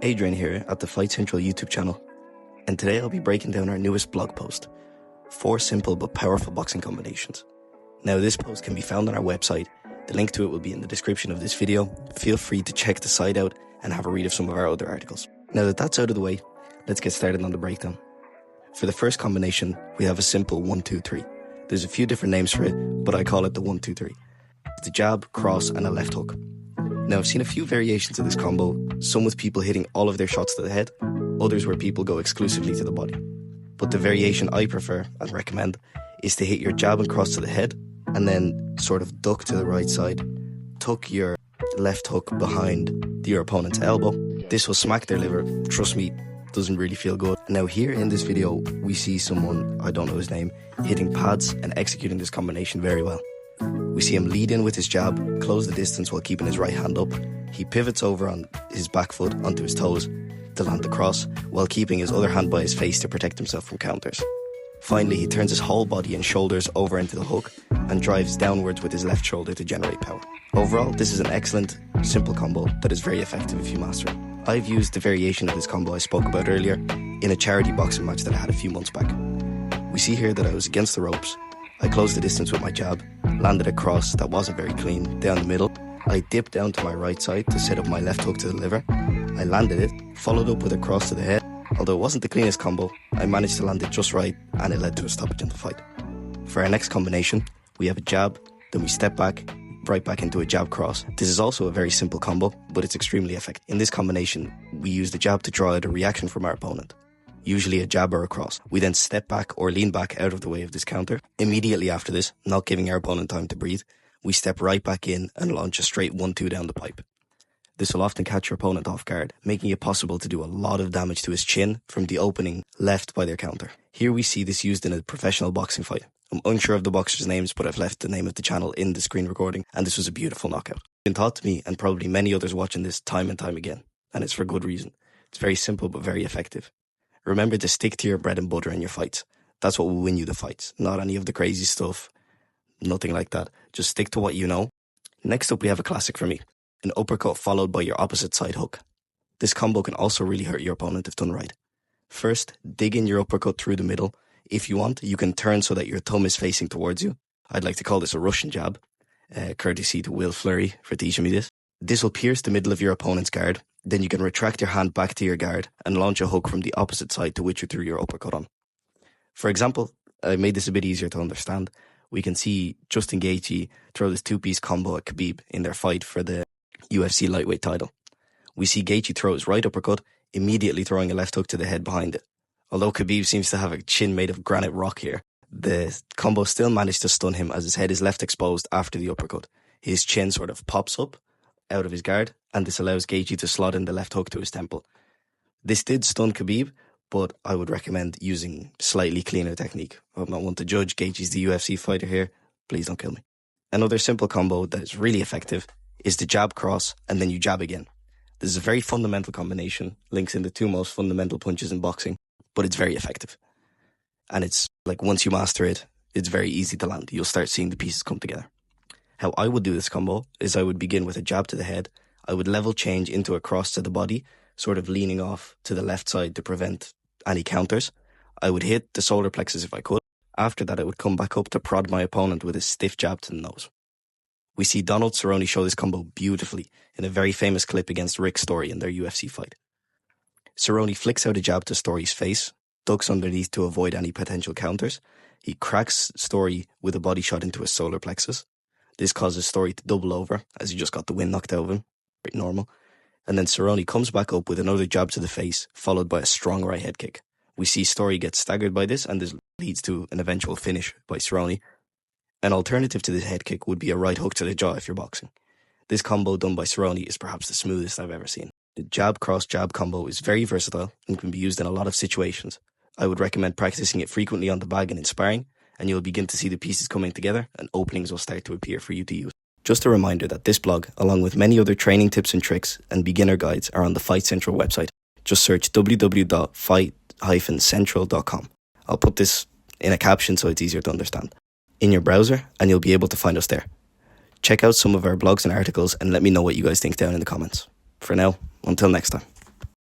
Adrian here at the Fight Central YouTube channel, and today I'll be breaking down our newest blog post, 4 simple but powerful boxing combinations. Now this post can be found on our website. The link to it will be in the description of this video. Feel free to check the site out and have a read of some of our other articles. Now that that's out of the way, let's get started on the breakdown. For the first combination, we have a simple 1-2-3. There's a few different names for it, but I call it the 1-2-3. It's a jab, cross and a left hook. Now I've seen a few variations of this combo, some with people hitting all of their shots to the head, others where people go exclusively to the body. But the variation I prefer and recommend is to hit your jab and cross to the head and then sort of duck to the right side, tuck your left hook behind your opponent's elbow. This will smack their liver. Trust me, doesn't really feel good. Now here in this video, we see someone, I don't know his name, hitting pads and executing this combination very well. We see him lead in with his jab, close the distance while keeping his right hand up. He pivots over on his back foot onto his toes to land the cross, while keeping his other hand by his face to protect himself from counters. Finally, he turns his whole body and shoulders over into the hook and drives downwards with his left shoulder to generate power. Overall, this is an excellent, simple combo that is very effective if you master it. I've used the variation of this combo I spoke about earlier in a charity boxing match that I had a few months back. We see here that I was against the ropes. I closed the distance with my jab, landed a cross that wasn't very clean down the middle. I dipped down to my right side to set up my left hook to the liver. I landed it, followed up with a cross to the head. Although it wasn't the cleanest combo, I managed to land it just right and it led to a stoppage in the fight. For our next combination, we have a jab, then we step back, right back into a jab cross. This is also a very simple combo, but it's extremely effective. In this combination, we use the jab to draw out a reaction from our opponent, usually a jab or a cross. We then step back or lean back out of the way of this counter. Immediately after this, not giving our opponent time to breathe, we step right back in and launch a straight 1-2 down the pipe. This will often catch your opponent off guard, making it possible to do a lot of damage to his chin from the opening left by their counter. Here we see this used in a professional boxing fight. I'm unsure of the boxers' names, but I've left the name of the channel in the screen recording, and this was a beautiful knockout. It's been taught to me, and probably many others watching this time and time again, and it's for good reason. It's very simple but very effective. Remember to stick to your bread and butter in your fights. That's what will win you the fights, not any of the crazy stuff, nothing like that. Just stick to what you know. Next up, we have a classic for me. An uppercut followed by your opposite side hook. This combo can also really hurt your opponent if done right. First, dig in your uppercut through the middle. If you want, you can turn so that your thumb is facing towards you. I'd like to call this a Russian jab, courtesy to Will Fleury for teaching me this. This will pierce the middle of your opponent's guard. Then you can retract your hand back to your guard and launch a hook from the opposite side to which you threw your uppercut on. For example, I made this a bit easier to understand. We can see Justin Gaethje throw this 2-piece combo at Khabib in their fight for the UFC lightweight title. We see Gaethje throw his right uppercut, immediately throwing a left hook to the head behind it. Although Khabib seems to have a chin made of granite rock here, the combo still managed to stun him as his head is left exposed after the uppercut. His chin sort of pops up out of his guard, and this allows Gaethje to slot in the left hook to his temple. This did stun Khabib, but I would recommend using slightly cleaner technique. I'm not one to judge. Gaethje's the UFC fighter here. Please don't kill me. Another simple combo that is really effective is the jab cross and then you jab again. This is a very fundamental combination, links in the 2 most fundamental punches in boxing, but it's very effective. And it's like once you master it, it's very easy to land. You'll start seeing the pieces come together. How I would do this combo is I would begin with a jab to the head. I would level change into a cross to the body, sort of leaning off to the left side to prevent any counters. I would hit the solar plexus if I could. After that, I would come back up to prod my opponent with a stiff jab to the nose. We see Donald Cerrone show this combo beautifully in a very famous clip against Rick Story in their UFC fight. Cerrone flicks out a jab to Story's face, ducks underneath to avoid any potential counters. He cracks Story with a body shot into his solar plexus. This causes Story to double over as he just got the wind knocked out of him. Pretty normal. And then Cerrone comes back up with another jab to the face, followed by a strong right head kick. We see Story get staggered by this, and this leads to an eventual finish by Cerrone. An alternative to this head kick would be a right hook to the jaw if you're boxing. This combo done by Cerrone is perhaps the smoothest I've ever seen. The jab-cross-jab combo is very versatile and can be used in a lot of situations. I would recommend practicing it frequently on the bag and in sparring, and you'll begin to see the pieces coming together and openings will start to appear for you to use. Just a reminder that this blog, along with many other training tips and tricks and beginner guides, are on the Fight Central website. Just search www.fight-central.com. I'll put this in a caption so it's easier to understand in your browser, and you'll be able to find us there. Check out some of our blogs and articles and let me know what you guys think down in the comments. For now, until next time.